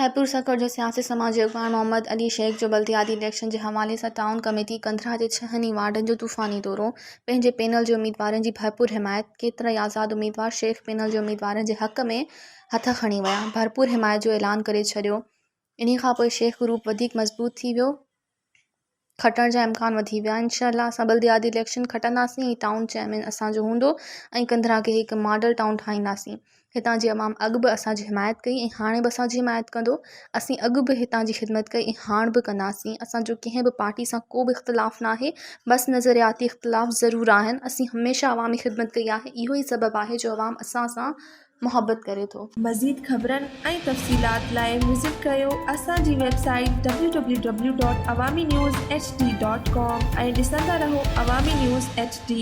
भरपूर सकड़ जो सियासी समाजी अॻवान मोहम्मद अली शेख जो बल्दियाती इलेक्शन के हवाले से टाउन कमेटी कंदरा के 6 वार्डन जो तूफ़ानी दौरो पंहिंजे पैनल के उम्मीदवार की भरपूर हिमायत केतरा आज़ाद उम्मीदवार शेख पैनल के उम्मीदवार के हक़ में हथ खणी विया भरपूर हिमायत जो ऐलान करे छॾियो। इन खां पोइ शेख ग्रुप वधीक मज़बूत थी वियो खटण जा इम्कान वधी विया। इंशाअल्लाह असां बल्दियाती इलेक्शन खटंदासीं टाउन चेयरमैन असांजो हूंदो ऐं कंदरा के एक मॉडल टाउन ठाहींदासीं। हितां जी अवाम अॻु बि असांजी हिमायत कई ऐं हाणे बि असांजी हिमायत कंदो। असीं अॻु बि हितां जी ख़िदमत कई ऐं हाणे बि कंदासीं। असांजो कंहिं बि पार्टी सां को बि इख़्तिलाफ़ न आहे, बसि नज़रियाती इख़्तिलाफ़ ज़रूरु आहिनि। असीं हमेशह अवामी ख़िदमत कई आहे, इहो ई सबबु आहे जो अवाम असां सां मोहब्बत करे थो। मज़ीद ख़बरनि ऐं तफ़सीलात लाइ विज़िट कयो असांजी वेबसाइट www.awamiNewsHD.com ऐं ॾिसंदा रहो अवामी न्यूज़ HD।